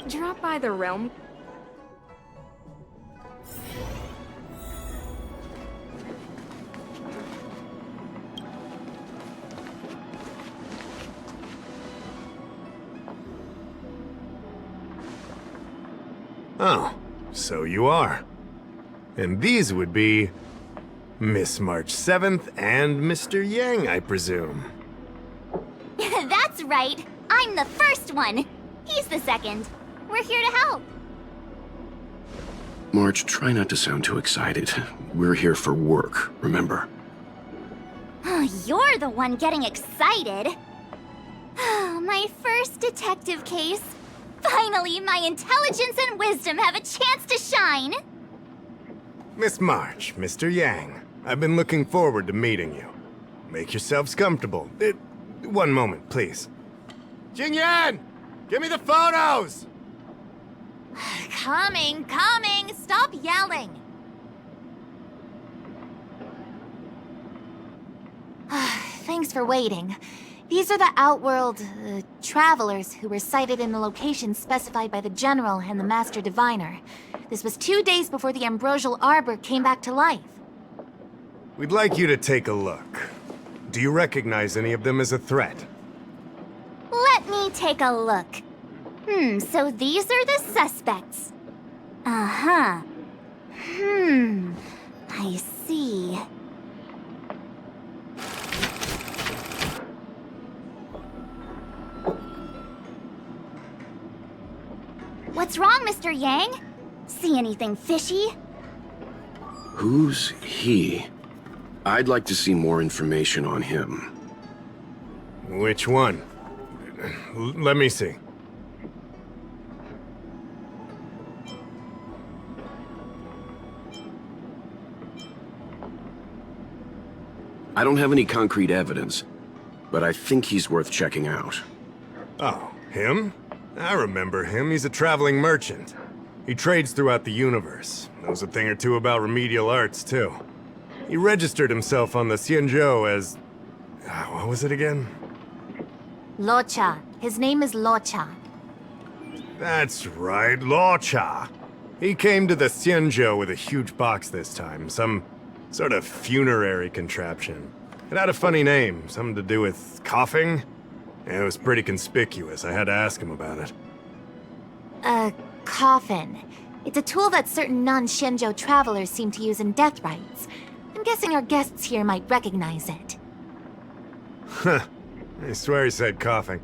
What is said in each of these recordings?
Drop by the realm. Oh, so you are. And these would be Miss March 7th and Mr. Yang, I presume. That's right. I'm the first one. He's the second. We're here to help. March, try not to sound too excited. We're here for work, remember? You're the one getting excited. My first detective case. Finally, my intelligence and wisdom have a chance to shine. Miss March, Mr. Yang, I've been looking forward to meeting you. Make yourselves comfortable. One moment, please. Jingyan! Give me the photos! Coming. Stop yelling. Thanks for waiting. These are the Outworld, travelers who were sighted in the location specified by the General and the Master Diviner. This was 2 days before the Ambrosial Arbor came back to life. We'd like you to take a look. Do you recognize any of them as a threat? Let me take a look. So these are the suspects. Uh-huh. I see. What's wrong, Mr. Yang? See anything fishy? Who's he? I'd like to see more information on him. Which one? Let me see. I don't have any concrete evidence, but I think he's worth checking out. Oh, him? I remember him. He's a traveling merchant. He trades throughout the universe. Knows a thing or two about remedial arts, too. He registered himself on the Xianzhou as... what was it again? Luocha. His name is Luocha. That's right, Luocha. He came to the Xianzhou with a huge box this time. Some sort of funerary contraption. It had a funny name. Something to do with coughing? It was pretty conspicuous. I had to ask him about it. A coffin. It's a tool that certain non-Shenzhou travelers seem to use in death rites. I'm guessing our guests here might recognize it. Huh. I swear he said coughing.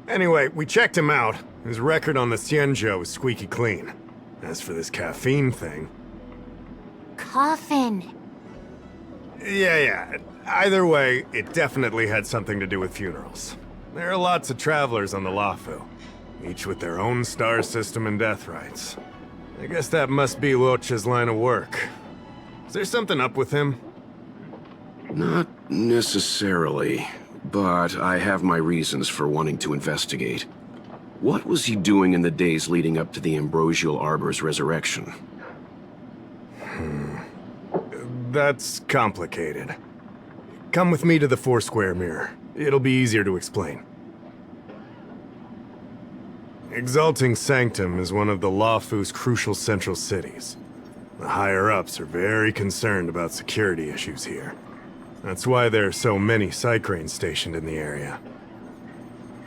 Anyway, we checked him out. His record on the Xianzhou is squeaky clean. As for this caffeine thing... Coffin. Yeah. Either way, it definitely had something to do with funerals. There are lots of travelers on the Luocha, each with their own star system and death rites. I guess that must be Luocha's line of work. Is there something up with him? Not necessarily, but I have my reasons for wanting to investigate. What was he doing in the days leading up to the Ambrosial Arbor's resurrection? That's complicated. Come with me to the Four-Square Mirror. It'll be easier to explain. Exalting Sanctum is one of the Luocha's crucial central cities. The higher-ups are very concerned about security issues here. That's why there are so many Psycranes stationed in the area.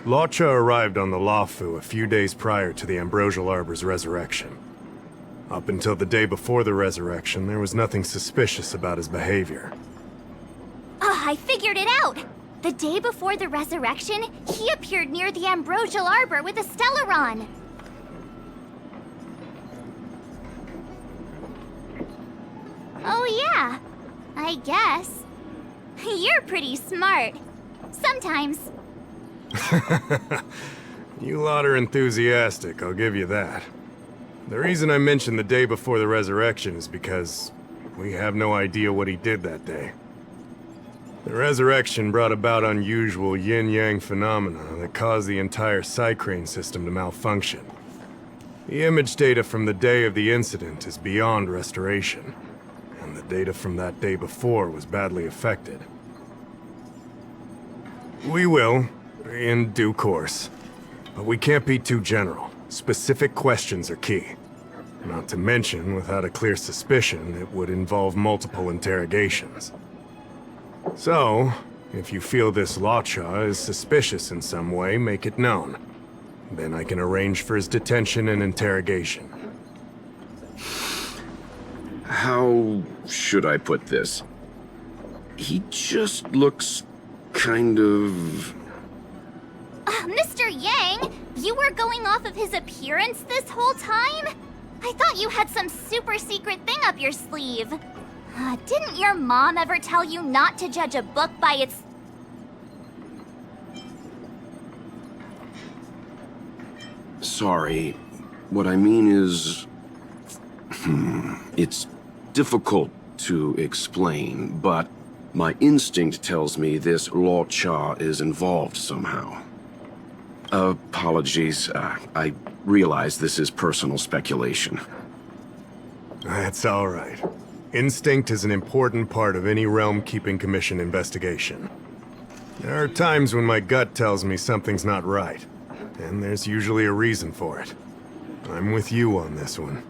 Luocha arrived on the Luocha a few days prior to the Ambrosial Arbor's resurrection. Up until the day before the resurrection, there was nothing suspicious about his behavior. I figured it out! The day before the resurrection, he appeared near the Ambrosial Arbor with a Stellaron. Oh yeah, I guess. You're pretty smart. Sometimes. You lot are enthusiastic, I'll give you that. The reason I mentioned the day before the resurrection is because we have no idea what he did that day. The resurrection brought about unusual yin-yang phenomena that caused the entire Psycrane system to malfunction. The image data from the day of the incident is beyond restoration, and the data from that day before was badly affected. We will, in due course, But we can't be too general. Specific questions are key. Not to mention, without a clear suspicion, it would involve multiple interrogations. So, if you feel this Luocha is suspicious in some way, make it known. Then I can arrange for his detention and interrogation. How should I put this? He just looks kind of... Mr. Yang, you were going off of his appearance this whole time? I thought you had some super secret thing up your sleeve. Didn't your mom ever tell you not to judge a book by its... Sorry. What I mean is... It's difficult to explain, but my instinct tells me this Luocha is involved somehow. Apologies. I realize this is personal speculation. That's all right. Instinct is an important part of any Realm Keeping Commission investigation. There are times when my gut tells me something's not right, and there's usually a reason for it. I'm with you on this one.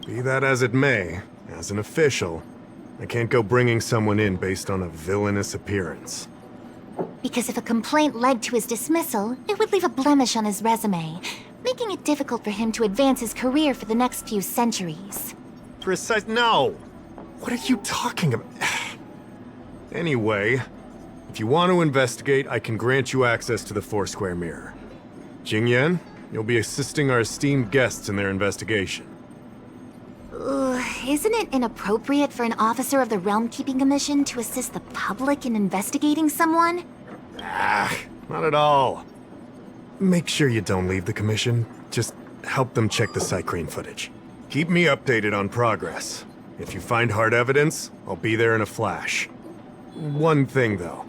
Be that as it may, as an official, I can't go bringing someone in based on a villainous appearance. Because if a complaint led to his dismissal, it would leave a blemish on his resume, making it difficult for him to advance his career for the next few centuries. No! What are you talking about? Anyway, if you want to investigate, I can grant you access to the Foursquare Mirror. Jingyan, you'll be assisting our esteemed guests in their investigation. Isn't it inappropriate for an officer of the Realm Keeping Commission to assist the public in investigating someone? Not at all. Make sure you don't leave the commission. Just help them check the Cycrane footage. Keep me updated on progress. If you find hard evidence, I'll be there in a flash. One thing, though.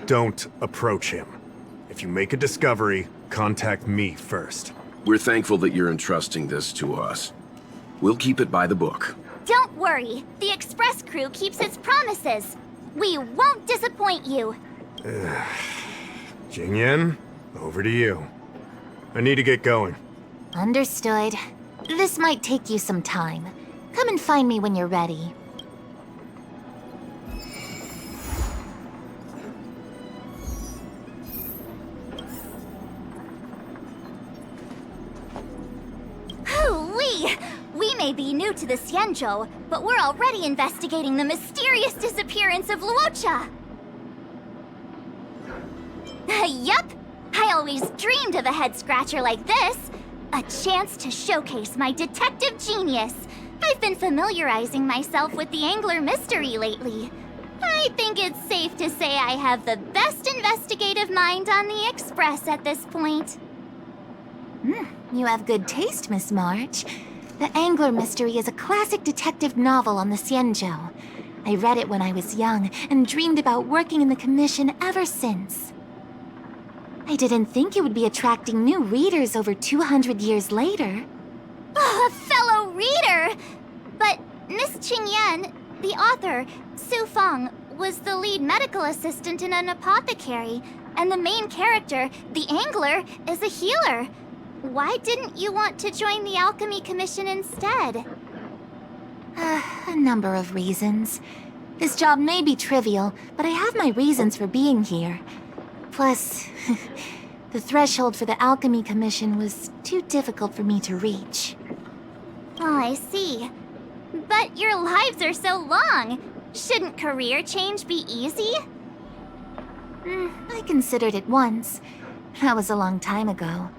Don't approach him. If you make a discovery, contact me first. We're thankful that you're entrusting this to us. We'll keep it by the book. Don't worry, the Express crew keeps its promises. We won't disappoint you. Jingyan, over to you. I need to get going. Understood. This might take you some time. Come and find me when you're ready. Hoo-wee! We may be new to the Xianzhou, but we're already investigating the mysterious disappearance of Luocha. Yup! I always dreamed of a head-scratcher like this. A chance to showcase my detective genius. I've been familiarizing myself with the Angler mystery lately. I think it's safe to say I have the best investigative mind on the Express at this point. You have good taste, Miss March. The Angler Mystery is a classic detective novel on the Xianzhou. I read it when I was young and dreamed about working in the commission ever since. I didn't think it would be attracting new readers over 200 years later. A fellow reader! But Miss Qingyan, the author, Su Feng, was the lead medical assistant in an apothecary, and the main character, the Angler, is a healer. Why didn't you want to join the Alchemy Commission instead? A number of reasons. This job may be trivial, but I have my reasons for being here. Plus, the threshold for the Alchemy Commission was too difficult for me to reach. Oh, I see. But your lives are so long. Shouldn't career change be easy? I considered it once. That was a long time ago.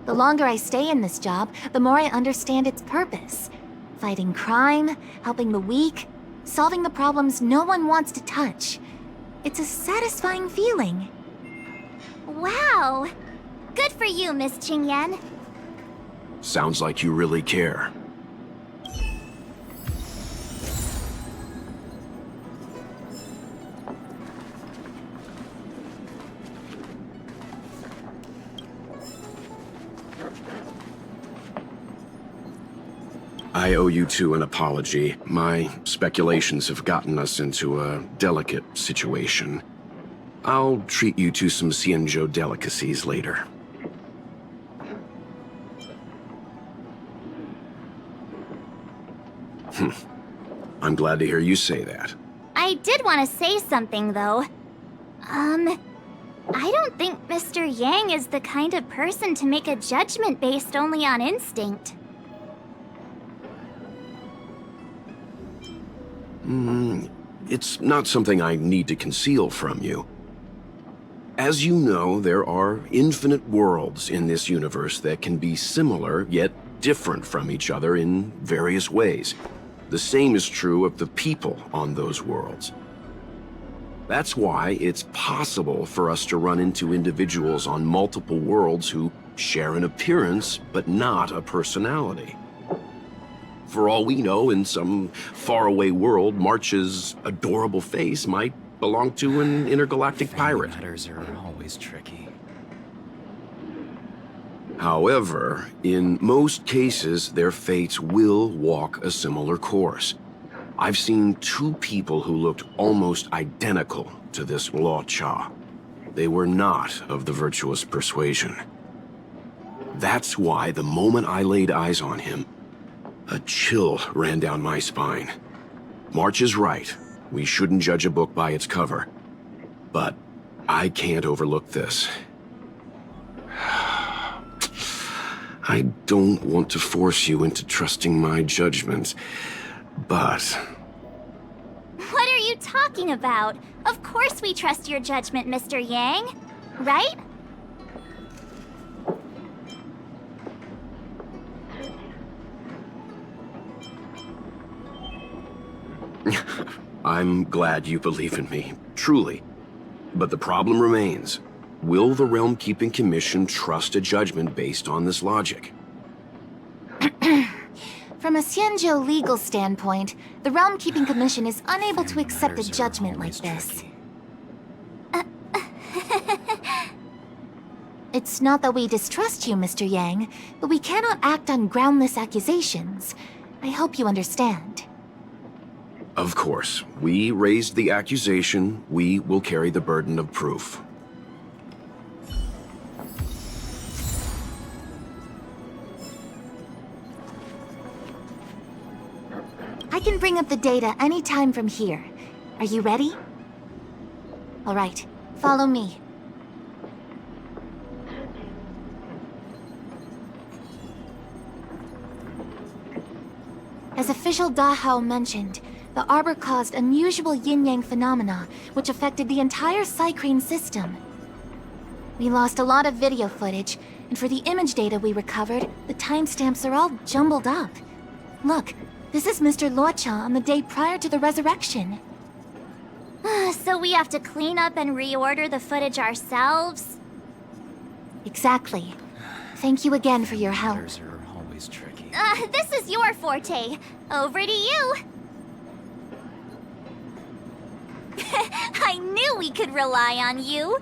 The longer I stay in this job, the more I understand its purpose. Fighting crime, helping the weak, solving the problems no one wants to touch. It's a satisfying feeling. Wow! Good for you, Miss Qingyan. Sounds like you really care. I owe you two an apology. My speculations have gotten us into a delicate situation. I'll treat you to some Xianzhou delicacies later. I'm glad to hear you say that. I did want to say something, though. I don't think Mr. Yang is the kind of person to make a judgment based only on instinct. It's not something I need to conceal from you. As you know, there are infinite worlds in this universe that can be similar, yet different from each other in various ways. The same is true of the people on those worlds. That's why it's possible for us to run into individuals on multiple worlds who share an appearance, but not a personality. For all we know, in some faraway world, March's adorable face might belong to an intergalactic pirate. Matters are always tricky. However, in most cases, their fates will walk a similar course. I've seen two people who looked almost identical to this Luocha. They were not of the virtuous persuasion. That's why the moment I laid eyes on him, a chill ran down my spine. March is right. We shouldn't judge a book by its cover. But I can't overlook this. I don't want to force you into trusting my judgment, but... What are you talking about? Of course we trust your judgment, Mr. Yang. Right? I'm glad you believe in me, truly. But the problem remains. Will the Realm Keeping Commission trust a judgment based on this logic? From a Xianzhou legal standpoint, the Realm Keeping Commission is unable to accept a judgment like this. It's not that we distrust you, Mr. Yang, but we cannot act on groundless accusations. I hope you understand. Of course. We raised the accusation. We will carry the burden of proof. I can bring up the data anytime from here. Are you ready? All right, follow me. As official Dahao mentioned, the Arbor caused unusual yin-yang phenomena, which affected the entire Cycrane system. We lost a lot of video footage, and for the image data we recovered, the timestamps are all jumbled up. Look, this is Mr. Luocha on the day prior to the resurrection. So we have to clean up and reorder the footage ourselves? Exactly. Thank you again for your help. Matters are always tricky. This is your forte. Over to you. I knew we could rely on you.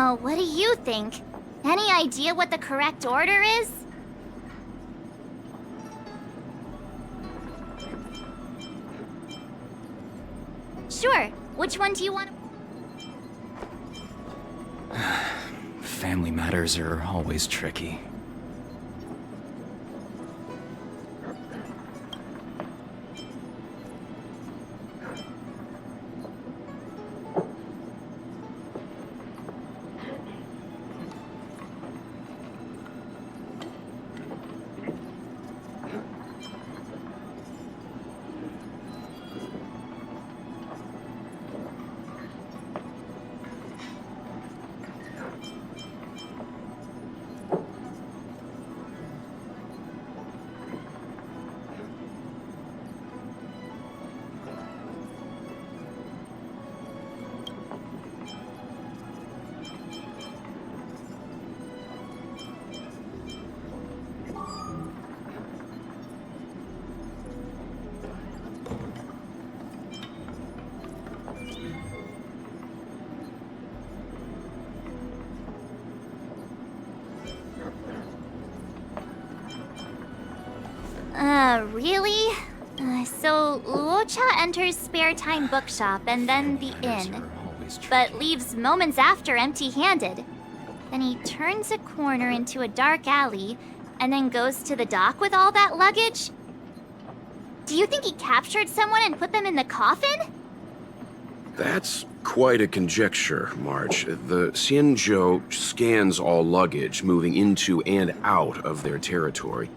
Oh, what do you think? Any idea what the correct order is? Sure. Which one do you want? Family matters are always tricky. Really? So Luocha enters Spare Time Bookshop and then the inn, but leaves moments after empty-handed. Then he turns a corner into a dark alley, and then goes to the dock with all that luggage? Do you think he captured someone and put them in the coffin? That's quite a conjecture, March. The Xianzhou scans all luggage moving into and out of their territory.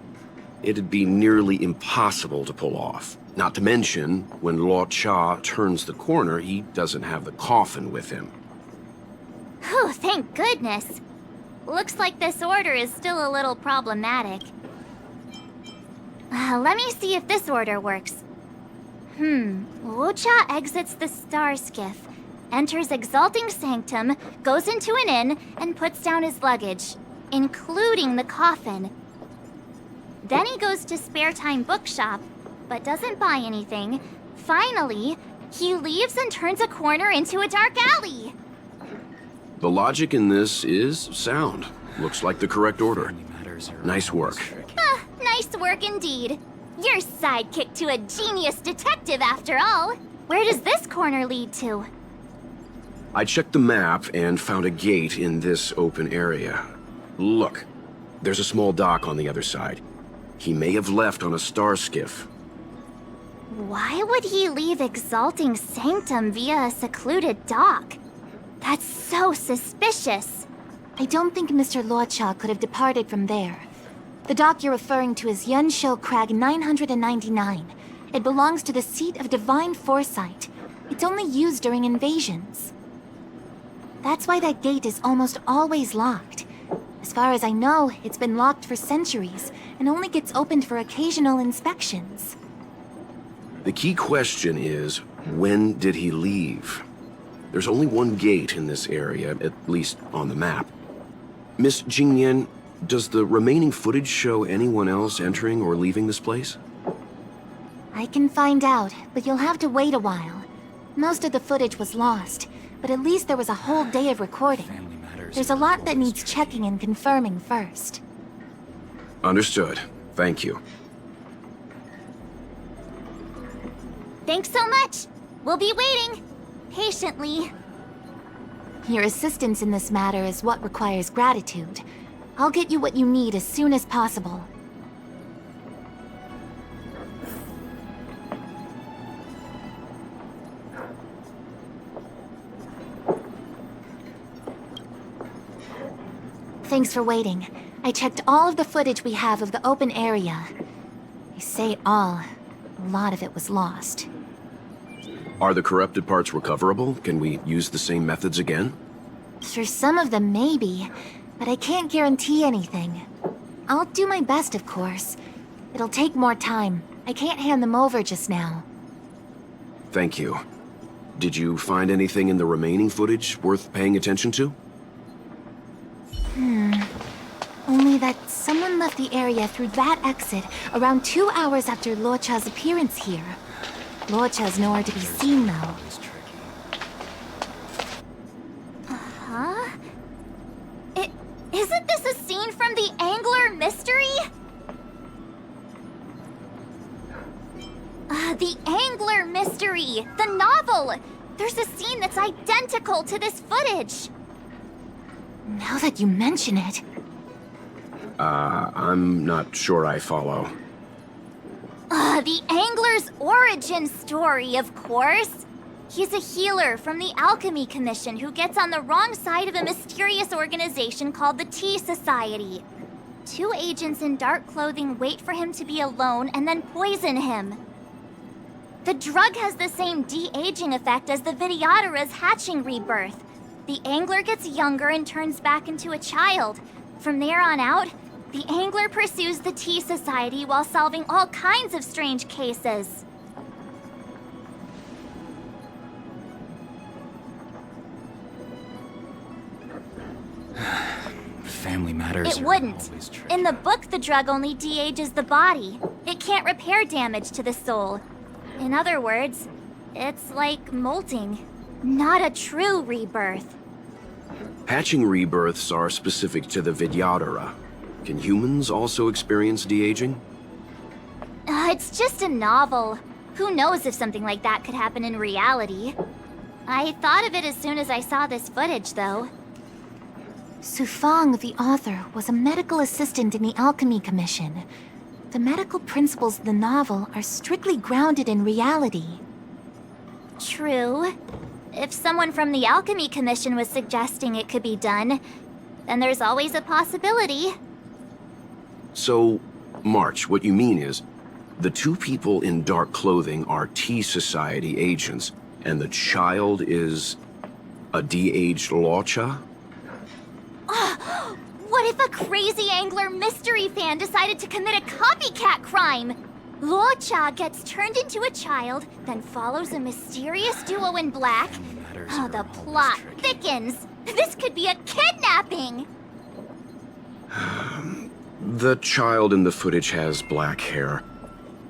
It'd be nearly impossible to pull off. Not to mention, when Luocha turns the corner, he doesn't have the coffin with him. Whew, thank goodness. Looks like this order is still a little problematic. Let me see if this order works. Luocha exits the Star Skiff, enters Exalting Sanctum, goes into an inn, and puts down his luggage, including the coffin. Then he goes to Spare Time Bookshop, but doesn't buy anything. Finally, he leaves and turns a corner into a dark alley. The logic in this is sound. Looks like the correct order. Nice work. Nice work indeed. You're sidekick to a genius detective after all. Where does this corner lead to? I checked the map and found a gate in this open area. Look, there's a small dock on the other side. He may have left on a star skiff. Why would he leave Exalting Sanctum via a secluded dock? That's so suspicious. I don't think Mr. Luocha could have departed from there. The dock you're referring to is Yunshou Crag 999. It belongs to the seat of divine foresight. It's only used during invasions. That's why that gate is almost always locked. As far as I know, it's been locked for centuries and only gets opened for occasional inspections. The key question is, when did he leave? There's only one gate in this area, at least on the map. Miss Jingyan, does the remaining footage show anyone else entering or leaving this place? I can find out, but you'll have to wait a while. Most of the footage was lost, but at least there was a whole day of recording. There's a lot that needs checking and confirming first. Understood. Thank you. Thanks so much. We'll be waiting. Patiently. Your assistance in this matter is what requires gratitude. I'll get you what you need as soon as possible. Thanks for waiting. I checked all of the footage we have of the open area. I say all. A lot of it was lost. Are the corrupted parts recoverable? Can we use the same methods again? For some of them, maybe. But I can't guarantee anything. I'll do my best, of course. It'll take more time. I can't hand them over just now. Thank you. Did you find anything in the remaining footage worth paying attention to? Only that someone left the area through that exit around 2 hours after Luocha's appearance here. Luocha's nowhere to be seen, though. Huh? Isn't this a scene from the Angler Mystery? The Angler Mystery! The novel! There's a scene that's identical to this footage! Now that you mention it... I'm not sure I follow. The Angler's origin story, of course! He's a healer from the Alchemy Commission who gets on the wrong side of a mysterious organization called the Tea Society. 2 agents in dark clothing wait for him to be alone and then poison him. The drug has the same de-aging effect as the Vidyadhara's hatching rebirth. The Angler gets younger and turns back into a child. From there on out, the Angler pursues the Tea Society while solving all kinds of strange cases. Family matters. It are wouldn't. always tricky. In the book, the drug only de-ages the body. It can't repair damage to the soul. In other words, it's like molting, not a true rebirth. Hatching rebirths are specific to the Vidyadhara. Can humans also experience de-aging? It's just a novel. Who knows if something like that could happen in reality? I thought of it as soon as I saw this footage, though. Sufang, the author, was a medical assistant in the Alchemy Commission. The medical principles of the novel are strictly grounded in reality. True. If someone from the Alchemy Commission was suggesting it could be done, then there's always a possibility. So, March, what you mean is, the two people in dark clothing are Tea Society agents, and the child is a de-aged Luocha? What if a crazy angler mystery fan decided to commit a copycat crime? Luocha gets turned into a child, then follows a mysterious duo in black. Oh, the plot thickens. This could be a kidnapping! The child in the footage has black hair.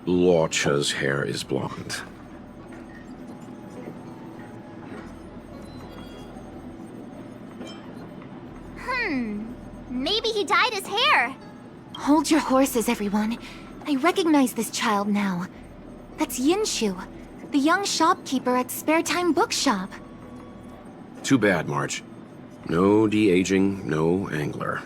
Luocha's hair is blonde. Maybe he dyed his hair. Hold your horses, everyone. I recognize this child now. That's Yinshu, the young shopkeeper at Spare Time Bookshop. Too bad, March. No de-aging, no angler.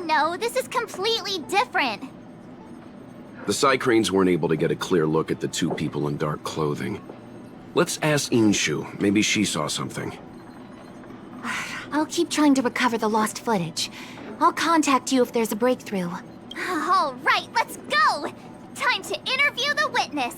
No, this is completely different. The Psycranes weren't able to get a clear look at the two people in dark clothing. Let's ask Inshu. Maybe she saw something. I'll keep trying to recover the lost footage. I'll contact you if there's a breakthrough. All right, let's go! Time to interview the witness.